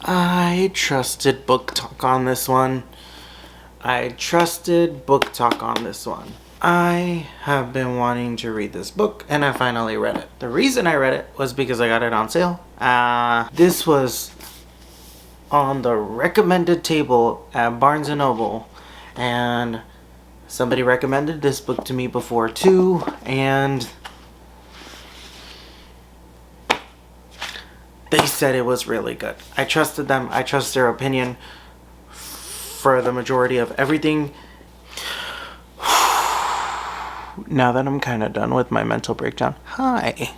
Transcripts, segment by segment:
I trusted Book Talk on this one. I have been wanting to read this book, and I finally read it. The reason I read it was because I got it on sale. This was on the recommended table at Barnes & Noble, and somebody recommended this book to me before too, and they said it was really good. I trusted them. I trust their opinion for the majority of everything. Now that I'm kind of done with my mental breakdown. Hi.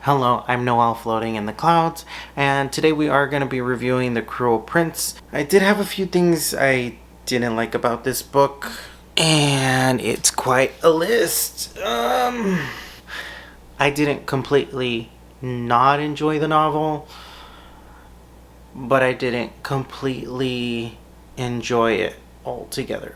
Hello, I'm Noel floating in the clouds, and today we are going to be reviewing The Cruel Prince. I did have a few things I didn't like about this book, and it's quite a list. I didn't completely not enjoy the novel, but I didn't completely enjoy it altogether.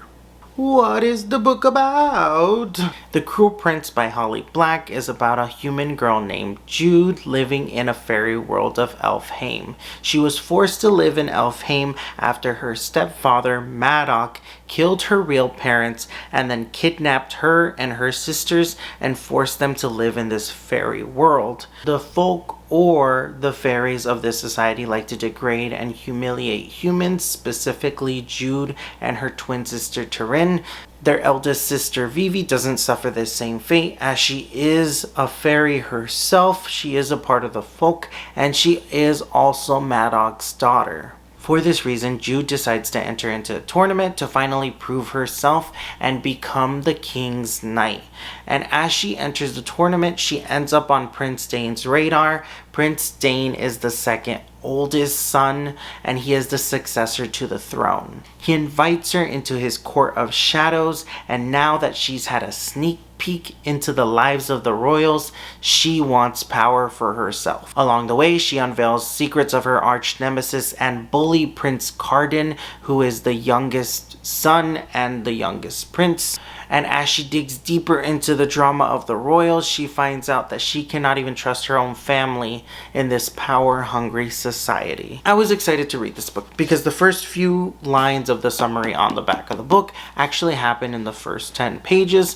What is the book about? The Cruel Prince by Holly Black is about a human girl named Jude living in a fairy world of Elfhame. She was forced to live in Elfhame after her stepfather, Madoc, killed her real parents and then kidnapped her and her sisters and forced them to live in this fairy world. The folk or the fairies of this society like to degrade and humiliate humans, specifically Jude and her twin sister Taryn. Their eldest sister Vivi doesn't suffer the same fate, as she is a fairy herself. She is a part of the folk, and she is also Madoc's daughter. For this reason, Jude decides to enter into a tournament to finally prove herself and become the king's knight. And as she enters the tournament, she ends up on Prince Dane's radar. Prince Dane is the second oldest son, and he is the successor to the throne. He invites her into his court of shadows, and now that she's had a sneak peek into the lives of the royals, she wants power for herself. Along the way, she unveils secrets of her arch nemesis and bully Prince Carden, who is the youngest son and the youngest prince. And as she digs deeper into the drama of the royals, she finds out that she cannot even trust her own family in this power-hungry society. I was excited to read this book because the first few lines of the summary on the back of the book actually happen in the first 10 pages,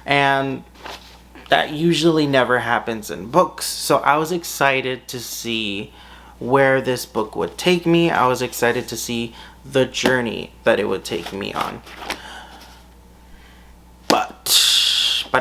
and that usually never happens in books. So I was excited to see where this book would take me. I was excited to see the journey that it would take me on. But I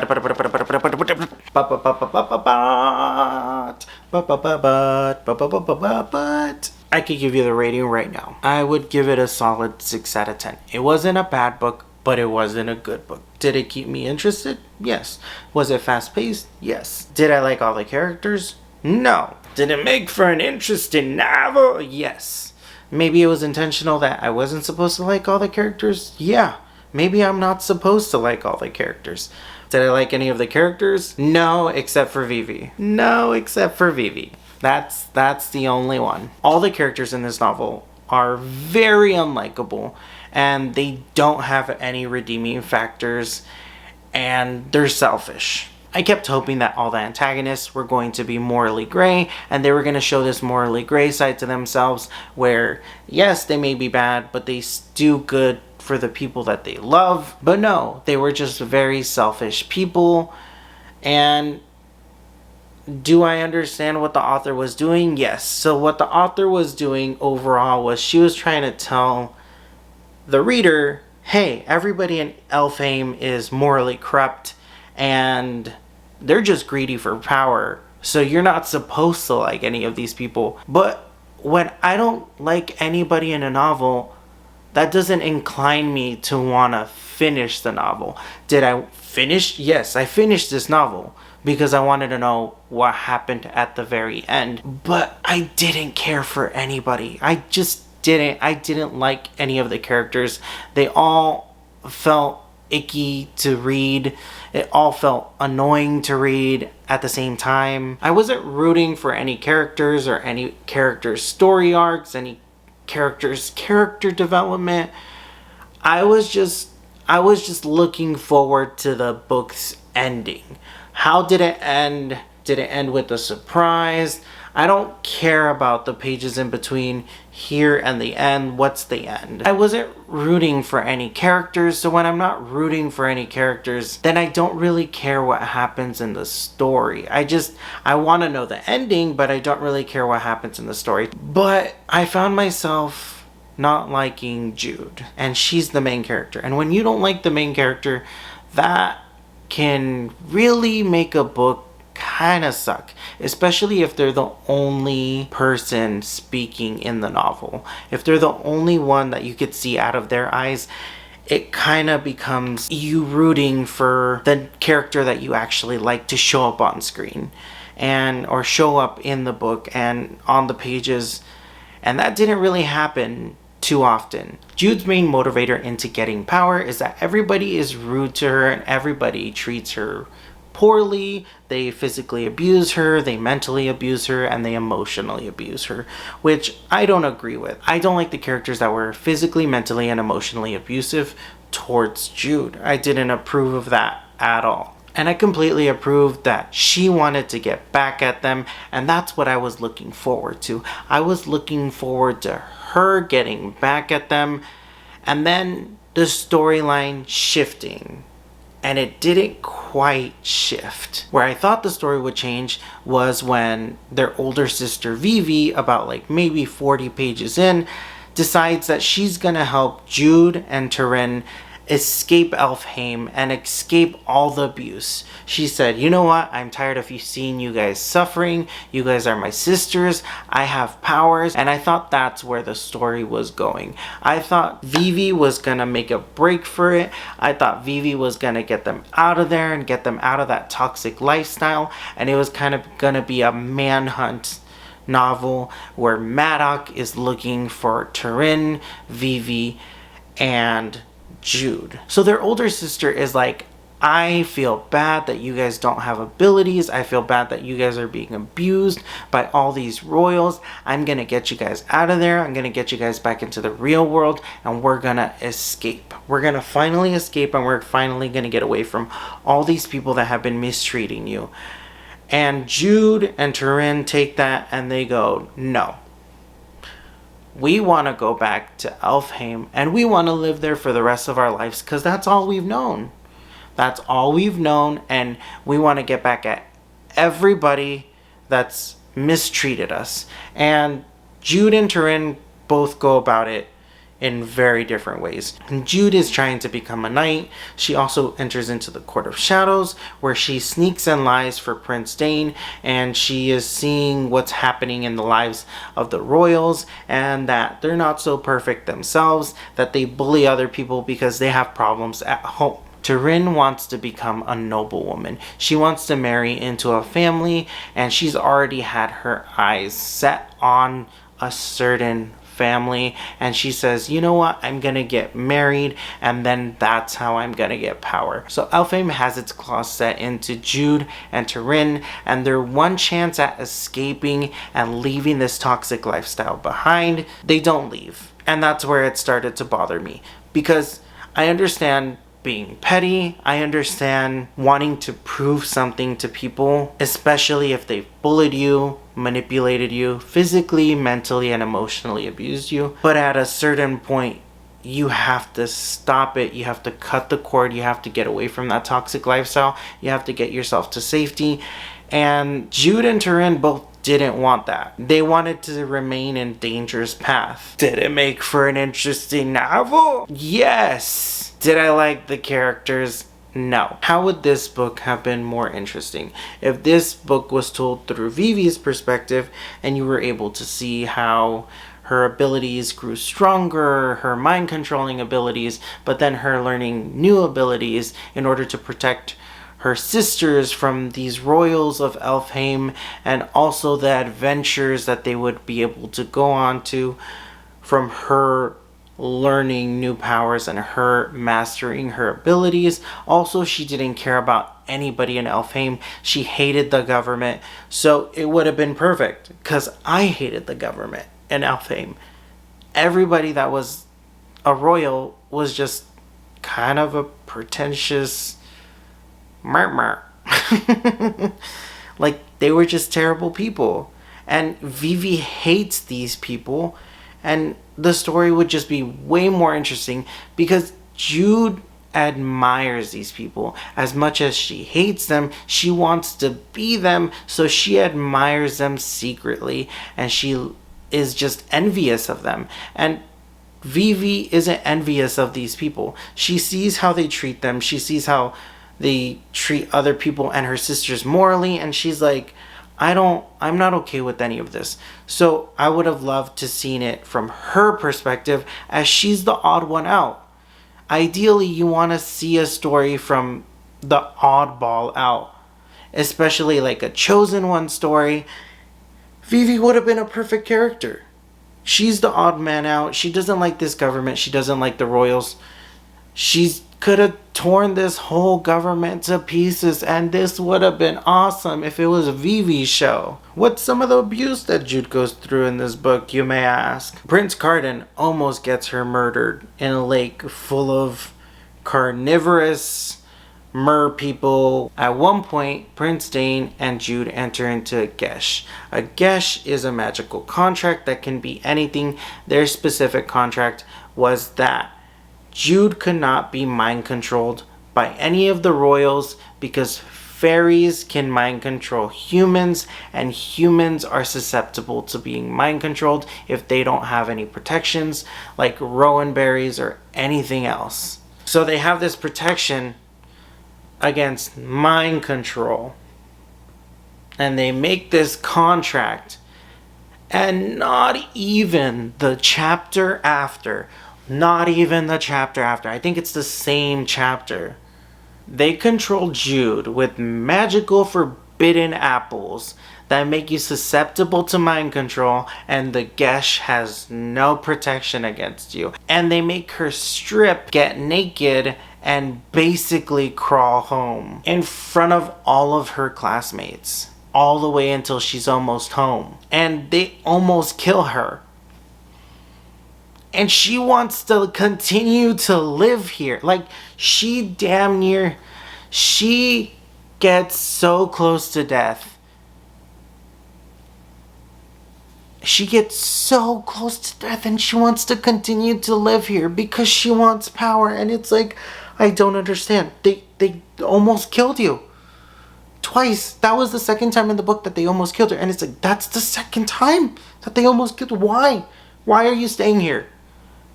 could give you the rating right now. I would give it a solid 6 out of 10. It wasn't a bad book, but it wasn't a good book. Did it keep me interested? Yes. Was it fast-paced? Yes. Did I like all the characters? No. Did it make for an interesting novel? Yes. Maybe it was intentional that I wasn't supposed to like all the characters? Yeah. Maybe I'm not supposed to like all the characters. Did I like any of the characters? No, except for Vivi. That's the only one. All the characters in this novel are very unlikable, and they don't have any redeeming factors, and they're selfish. I kept hoping that all the antagonists were going to be morally gray, and they were going to show this morally gray side to themselves, where yes, they may be bad, but they do good for the people that they love. But no, they were just very selfish people. And do I understand what the author was doing? Yes. So what the author was doing overall was she was trying to tell the reader, hey, everybody in Elfhame is morally corrupt and they're just greedy for power. So you're not supposed to like any of these people. But when I don't like anybody in a novel, that doesn't incline me to want to finish the novel. Did I finish? Yes, I finished this novel because I wanted to know what happened at the very end. But I didn't care for anybody. I just didn't. I didn't like any of the characters. They all felt icky to read. It all felt annoying to read at the same time. I wasn't rooting for any characters or any characters' story arcs, any character development. I was just looking forward to the book's ending. How did it end? Did it end with a surprise? I don't care about the pages in between here and the end. What's the end? I wasn't rooting for any characters, so when I'm not rooting for any characters, then I don't really care what happens in the story. I want to know the ending, but I don't really care what happens in the story. But I found myself not liking Jude, and she's the main character. And when you don't like the main character, that can really make a book kind of suck, especially if they're the only person speaking in the novel. If they're the only one that you could see out of their eyes, it kind of becomes you rooting for the character that you actually like to show up on screen and or show up in the book and on the pages, and that didn't really happen too often. Jude's main motivator into getting power is that everybody is rude to her and everybody treats her poorly. They physically abuse her, they mentally abuse her, and they emotionally abuse her, which I don't agree with. I don't like the characters that were physically, mentally, and emotionally abusive towards Jude. I didn't approve of that at all. And I completely approved that she wanted to get back at them, and that's what I was looking forward to. I was looking forward to her getting back at them, and then the storyline shifting. And it didn't quite shift. Where I thought the story would change was when their older sister Vivi, about like maybe 40 pages in, decides that she's gonna help Jude and Turin escape Elfhame and escape all the abuse. She said, you know what, I'm tired of seeing you guys suffering. You guys are my sisters. I have powers. And I thought that's where the story was going. I thought Vivi was gonna make a break for it. I thought Vivi was gonna get them out of there and get them out of that toxic lifestyle, and it was kind of gonna be a manhunt novel where Madoc is looking for Turin, Vivi, and Jude. So their older sister is like, I feel bad that you guys don't have abilities. I feel bad that you guys are being abused by all these royals. I'm gonna get you guys out of there. I'm gonna get you guys back into the real world, and we're gonna escape. We're gonna finally escape, and we're finally gonna get away from all these people that have been mistreating you. And Jude and Turin take that and they go, no. We want to go back to Elfhame, and we want to live there for the rest of our lives because that's all we've known. That's all we've known, and we want to get back at everybody that's mistreated us. And Jude and Turin both go about it in very different ways. And Jude is trying to become a knight. She also enters into the Court of Shadows, where she sneaks and lies for Prince Dane, and she is seeing what's happening in the lives of the royals, and that they're not so perfect themselves, that they bully other people because they have problems at home. Turin wants to become a noblewoman. She wants to marry into a family, and she's already had her eyes set on a certain family, and she says, you know what, I'm gonna get married, and then that's how I'm gonna get power. So Elfhame has its claws set into Jude and Turin, and their one chance at escaping and leaving this toxic lifestyle behind, they don't leave. And that's where it started to bother me, because I understand being petty, I understand wanting to prove something to people, especially if they've bullied you, manipulated you, physically, mentally, and emotionally abused you. But at a certain point, you have to stop it. You have to cut the cord. You have to get away from that toxic lifestyle. You have to get yourself to safety. And Jude and Turin both didn't want that. They wanted to remain in Danger's path. Did it make for an interesting novel? Yes. Did I like the characters? No. How would this book have been more interesting? If this book was told through Vivi's perspective and you were able to see how her abilities grew stronger, her mind controlling abilities, but then her learning new abilities in order to protect her sisters from these royals of Elfhame, and also the adventures that they would be able to go on to from her learning new powers and her mastering her abilities. Also, she didn't care about anybody in Elfhame. She hated the government, so it would have been perfect, because I hated the government in Elfhame. Everybody that was a royal was just kind of a pretentious murmur. Like, they were just terrible people. And Vivi hates these people, and the story would just be way more interesting because Jude admires these people. As much as she hates them, she wants to be them, so she admires them secretly, and she is just envious of them. And Vivi isn't envious of these people. She sees how they treat them, she sees how they treat other people and her sisters morally, and she's like, I'm not okay with any of this. So I would have loved to seen it from her perspective, as she's the odd one out. Ideally, you want to see a story from the oddball out, especially like a chosen one story. Vivi would have been a perfect character. She's the odd man out. She doesn't like this government. She doesn't like the royals. She could have torn this whole government to pieces, and this would have been awesome if it was Vivi's show. What's some of the abuse that Jude goes through in this book, you may ask? Prince Cardan almost gets her murdered in a lake full of carnivorous mer people. At one point, Prince Dane and Jude enter into a gesh. A gesh is a magical contract that can be anything. Their specific contract was that Jude could not be mind controlled by any of the royals because fairies can mind control humans, and humans are susceptible to being mind controlled if they don't have any protections like rowan berries or anything else. So they have this protection against mind control, and they make this contract, and not even the chapter after, I think it's the same chapter, they control Jude with magical forbidden apples that make you susceptible to mind control, and the gesh has no protection against you. And they make her strip, get naked, and basically crawl home in front of all of her classmates, all the way until she's almost home. And they almost kill her. And she wants to continue to live here. Like, she gets so close to death. She gets so close to death, and she wants to continue to live here because she wants power. And it's like, I don't understand. They almost killed you. Twice. That was the second time in the book that they almost killed her. And it's like, that's the second time that they almost killed her. Why? Why are you staying here?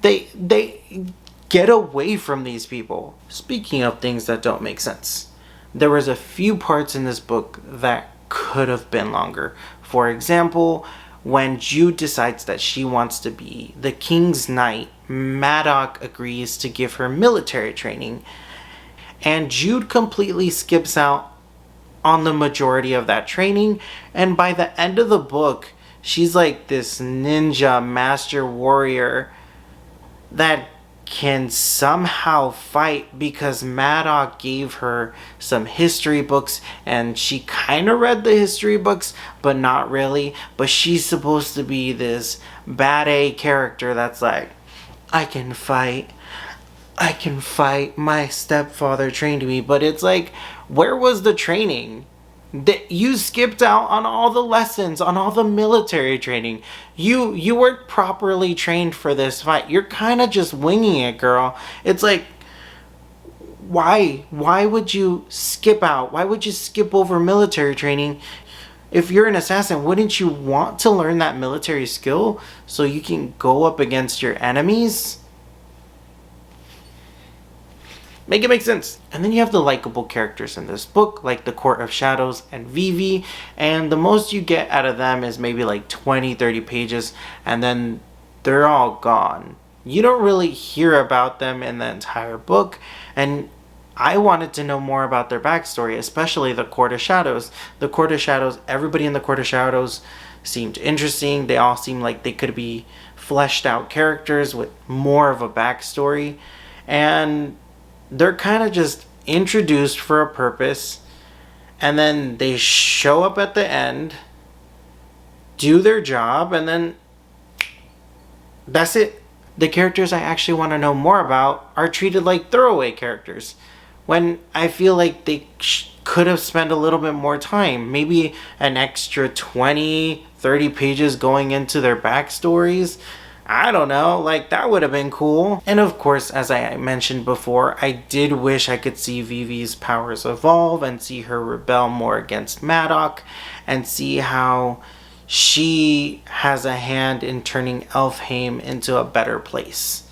They get away from these people. Speaking of things that don't make sense, there was a few parts in this book that could have been longer. For example, when Jude decides that she wants to be the king's knight, Madoc agrees to give her military training, and Jude completely skips out on the majority of that training, and by the end of the book, she's like this ninja master warrior that can somehow fight because Madoc gave her some history books, and she kind of read the history books, but not really. But she's supposed to be this bad A character that's like, I can fight, my stepfather trained me. But it's like, where was the training? That you skipped out on all the lessons, on all the military training. You weren't properly trained for this fight. You're kind of just winging it, girl. It's like, why would you skip out? Why would you skip over military training? If you're an assassin, wouldn't you want to learn that military skill so you can go up against your enemies? Make it make sense. And then you have the likable characters in this book, like the Court of Shadows and Vivi, and the most you get out of them is maybe like 20-30 pages, and then they're all gone. You don't really hear about them in the entire book, and I wanted to know more about their backstory, especially the Court of Shadows. The Court of Shadows, everybody in the Court of Shadows seemed interesting. They all seemed like they could be fleshed out characters with more of a backstory, and they're kind of just introduced for a purpose, and then they show up at the end, do their job, and then that's it. The characters I actually want to know more about are treated like throwaway characters, when I feel like they could have spent a little bit more time. Maybe an extra 20, 30 pages going into their backstories. I don't know, like that would have been cool. And of course, as I mentioned before, I did wish I could see Vivi's powers evolve and see her rebel more against Madoc and see how she has a hand in turning Elfhame into a better place.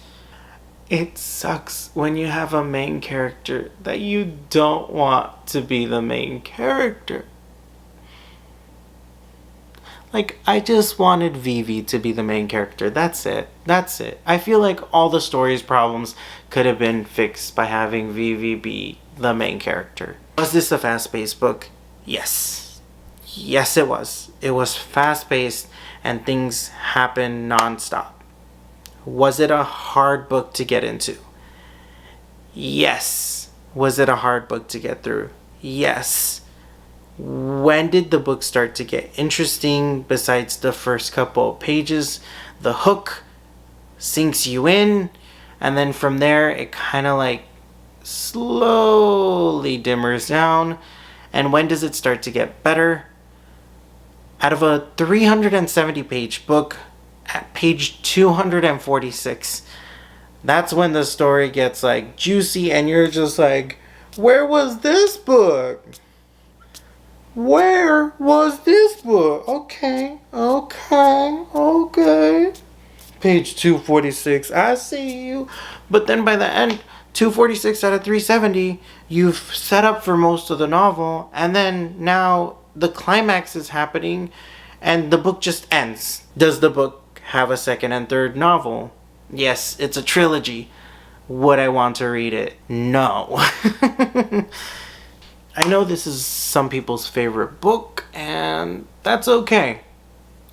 It sucks when you have a main character that you don't want to be the main character. Like, I just wanted Vivi to be the main character. That's it. That's it. I feel like all the story's problems could have been fixed by having Vivi be the main character. Was this a fast-paced book? Yes. Yes, it was. It was fast-paced and things happened non-stop. Was it a hard book to get into? Yes. Was it a hard book to get through? Yes. When did the book start to get interesting besides the first couple of pages? The hook sinks you in, and then from there it kind of like slowly dimmers down. And when does it start to get better? Out of a 370 page book, at page 246, that's when the story gets like juicy and you're just like, where was this book? Where was this book? Okay. Page 246, I see you. But then by the end, 246 out of 370, you've set up for most of the novel, and then now the climax is happening, and the book just ends. Does the book have a second and third novel? Yes, it's a trilogy. Would I want to read it? No. I know this is some people's favorite book, and that's okay.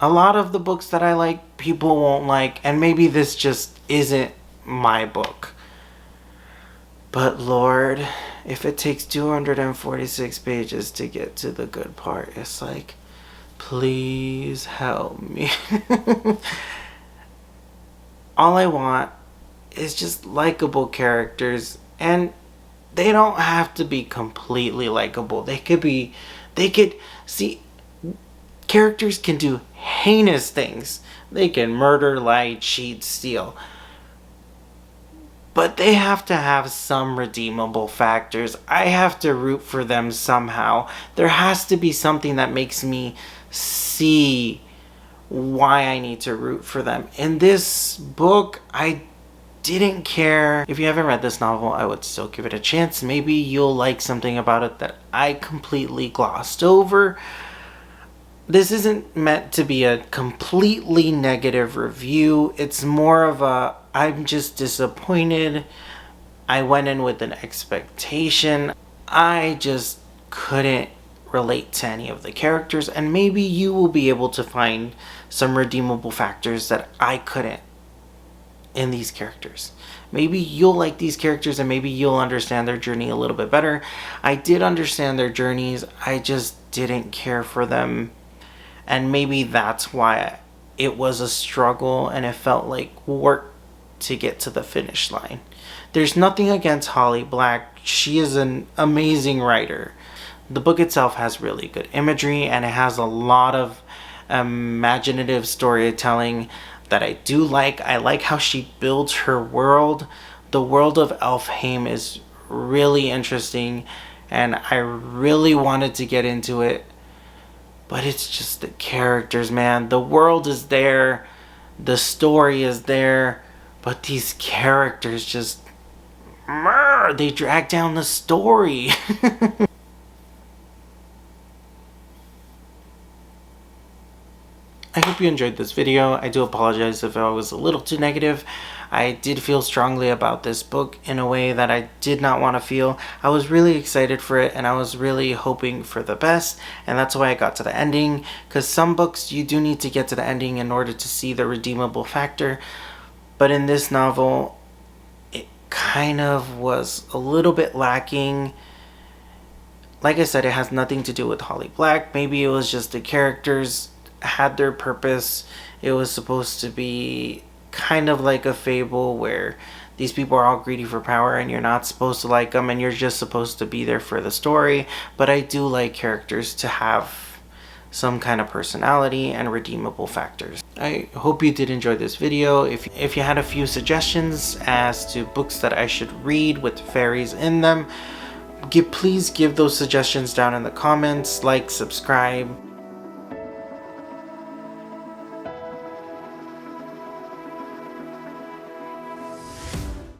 A lot of the books that I like, people won't like, and maybe this just isn't my book. But Lord, if it takes 246 pages to get to the good part, it's like, please help me. All I want is just likable characters, and they don't have to be completely likable. Characters can do heinous things. They can murder, lie, cheat, steal. But they have to have some redeemable factors. I have to root for them somehow. There has to be something that makes me see why I need to root for them. In this book, I didn't care. If you haven't read this novel, I would still give it a chance. Maybe you'll like something about it that I completely glossed over. This isn't meant to be a completely negative review. It's more of a, I'm just disappointed. I went in with an expectation. I just couldn't relate to any of the characters, and maybe you will be able to find some redeemable factors that I couldn't in these characters. Maybe you'll like these characters and maybe you'll understand their journey a little bit better. I did understand their journeys, I just didn't care for them, and maybe that's why it was a struggle and it felt like work to get to the finish line. There's nothing against Holly Black. She is an amazing writer. The book itself has really good imagery and it has a lot of imaginative storytelling that I do like. I like how she builds her world. The world of Elfhame is really interesting and I really wanted to get into it. But it's just the characters, man. The world is there. The story is there. But these characters just, they drag down the story. I hope you enjoyed this video. I do apologize if I was a little too negative. I did feel strongly about this book in a way that I did not want to feel. I was really excited for it and I was really hoping for the best, and that's why I got to the ending, because some books you do need to get to the ending in order to see the redeemable factor. But in this novel, it kind of was a little bit lacking. Like I said, it has nothing to do with Holly Black. Maybe it was just the characters had their purpose. It was supposed to be kind of like a fable where these people are all greedy for power and you're not supposed to like them and you're just supposed to be there for the story. But I do like characters to have some kind of personality and redeemable factors. I hope you did enjoy this video. If you had a few suggestions as to books that I should read with fairies in them, please give those suggestions down in the comments. Like, subscribe.